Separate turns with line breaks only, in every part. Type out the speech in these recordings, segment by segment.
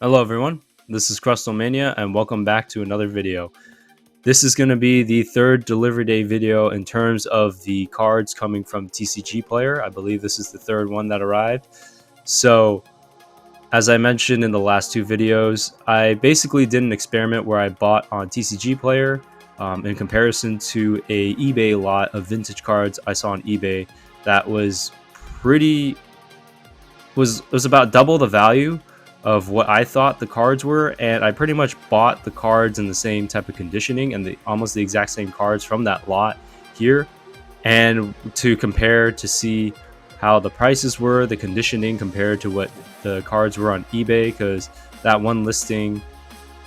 Hello everyone, this is Crustalmania and welcome back to another video. This is going to be the third delivery day video in terms of the cards coming from TCG Player. I believe this is the third one that arrived. So, as I mentioned in the last two videos, I basically did an experiment where I bought on TCG Player in comparison to a eBay lot of vintage cards I saw on eBay that was was about double the value of what I thought the cards were, and I pretty much bought the cards in the same type of conditioning and almost the exact same cards from that lot here, and to compare to see how the prices were, the conditioning compared to what the cards were on eBay, because that one listing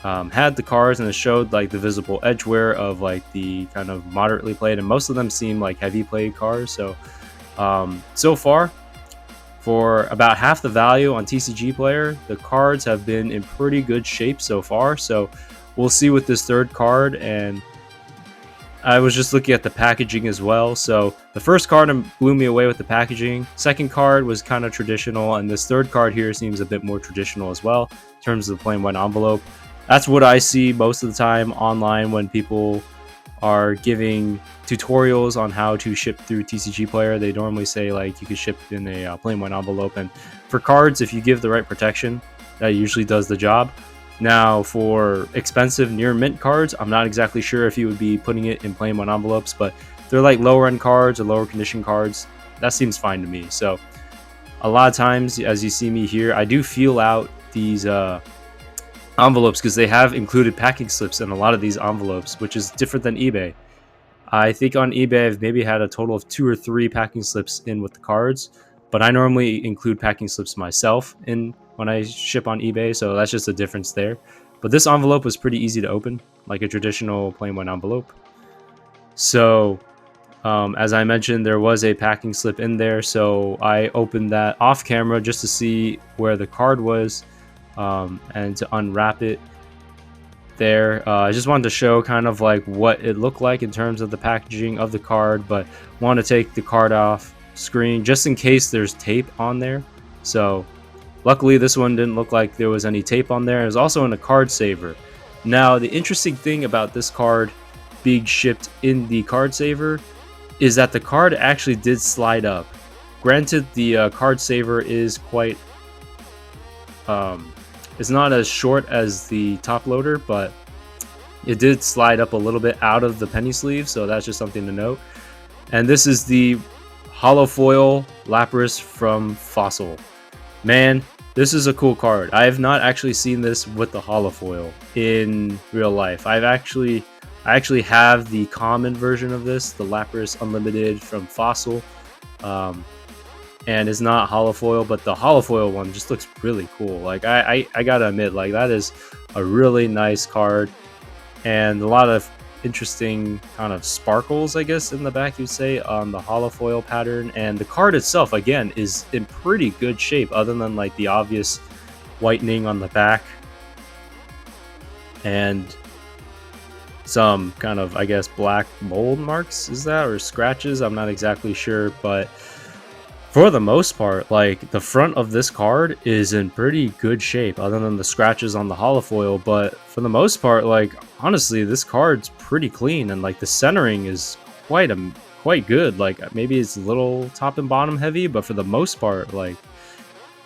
had the cards and it showed like the visible edge wear of like the kind of moderately played, and most of them seem like heavy played cards. So far, for about half the value on TCG Player, the cards have been in pretty good shape so far. So we'll see with this third card. And I was just looking at the packaging as well. So the first card blew me away with the packaging. Second card was kind of traditional, and this third card here seems a bit more traditional as well in terms of the plain white envelope. That's what I see most of the time online when people are giving tutorials on how to ship through TCG Player. They normally say like you could ship in a plain white envelope, and for cards, if you give the right protection, that usually does the job. Now, for expensive near mint cards, I'm not exactly sure if you would be putting it in plain white envelopes, but if they're like lower end cards or lower condition cards, that seems fine to me. So a lot of times, as you see me here, I do feel out these envelopes because they have included packing slips in a lot of these envelopes, which is different than eBay. I think on eBay I've maybe had a total of 2 or 3 packing slips in with the cards, but I normally include packing slips myself in when I ship on eBay, so that's just a difference there. But this envelope was pretty easy to open, like a traditional plain white envelope. So as I mentioned, there was a packing slip in there, so I opened that off camera just to see where the card was and to unwrap it there. I just wanted to show kind of like what it looked like in terms of the packaging of the card, but want to take the card off screen just in case there's tape on there. So luckily this one didn't look like there was any tape on there. It was also in a card saver. Now the interesting thing about this card being shipped in the card saver is that the card actually did slide up. Granted, the card saver is quite it's not as short as the top loader, but it did slide up a little bit out of the penny sleeve, so that's just something to note. And this is the hollow foil Lapras from Fossil. Man, this is a cool card. I have not actually seen this with the hollow foil in real life. I actually have the common version of this, the Lapras Unlimited from Fossil. And it's not holofoil, but the holofoil one just looks really cool. Like I gotta admit, like that is a really nice card, and a lot of interesting kind of sparkles, I guess, in the back you'd say, on the holofoil pattern. And the card itself, again, is in pretty good shape, other than like the obvious whitening on the back and some kind of, I guess, black mold marks, is that, or scratches? I'm not exactly sure, but for the most part, like the front of this card is in pretty good shape, other than the scratches on the holofoil. But for the most part, like honestly, this card's pretty clean, and like the centering is quite good. Like maybe it's a little top and bottom heavy, but for the most part, like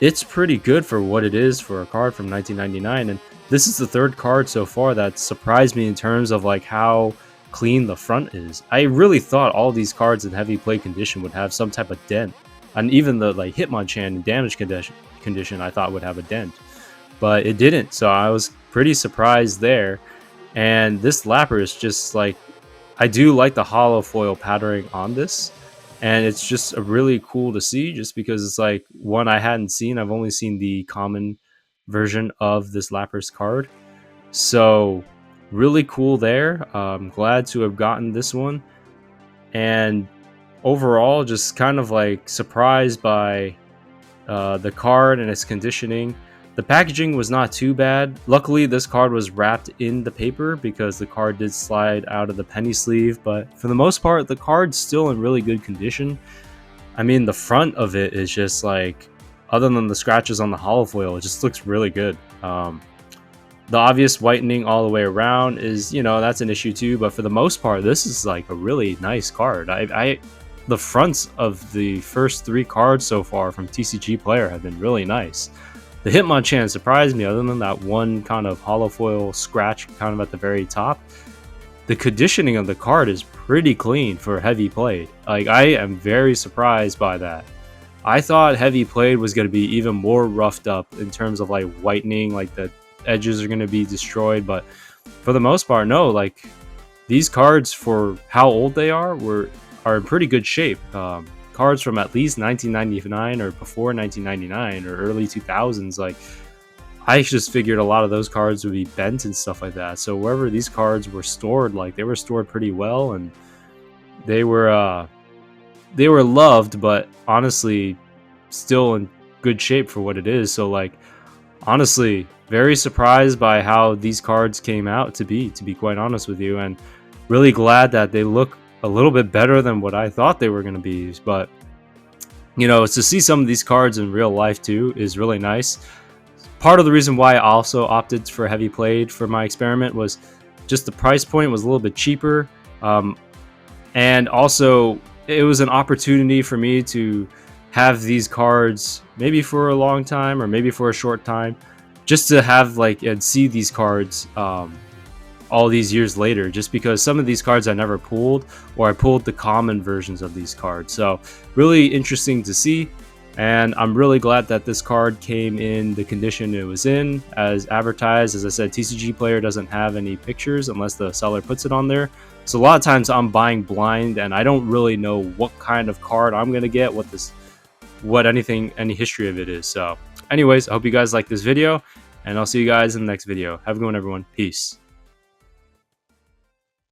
it's pretty good for what it is for a card from 1999. And this is the third card so far that surprised me in terms of like how clean the front is. I really thought all these cards in heavy play condition would have some type of dent. And even the like Hitmonchan damage condition I thought would have a dent, but it didn't. So I was pretty surprised there. And this Lapras, just like, I do like the hollow foil patterning on this, and it's just really cool to see, just because it's like one I hadn't seen. I've only seen the common version of this Lapras card, so really cool there. I'm glad to have gotten this one, and overall just kind of like surprised by the card and its conditioning. The packaging was not too bad. Luckily this card was wrapped in the paper because the card did slide out of the penny sleeve, but for the most part the card's still in really good condition. I mean, the front of it is just like other than the scratches on the hollow foil, it just looks really good. The obvious whitening all the way around is, you know, that's an issue too, but for the most part, this is like a really nice card. The fronts of the first 3 cards so far from TCG Player have been really nice. The Hitmonchan surprised me, other than that one kind of hollow foil scratch kind of at the very top. The conditioning of the card is pretty clean for heavy played. Like, I am very surprised by that. I thought heavy played was going to be even more roughed up in terms of like whitening, like the edges are going to be destroyed, but for the most part, no. Like, these cards, for how old they are in pretty good shape. Cards from at least 1999 or before 1999 or early 2000s, like, I just figured a lot of those cards would be bent and stuff like that. So wherever these cards were stored, like, they were stored pretty well, and they were loved, but honestly still in good shape for what it is. So, like, honestly, very surprised by how these cards came out to be quite honest with you, and really glad that they look a little bit better than what I thought they were going to be. But, you know, to see some of these cards in real life too is really nice. Part of the reason why I also opted for heavy played for my experiment was just the price point was a little bit cheaper, and also it was an opportunity for me to have these cards maybe for a long time or maybe for a short time, just to have like and see these cards all these years later, just because some of these cards I never pulled, or I pulled the common versions of these cards. So really interesting to see, and I'm really glad that this card came in the condition it was in as advertised. As I said, TCG Player doesn't have any pictures unless the seller puts it on there. So a lot of times I'm buying blind and I don't really know what kind of card I'm gonna get, any history of it is. So anyways, I hope you guys like this video, and I'll see you guys in the next video. Have a good one, everyone. Peace.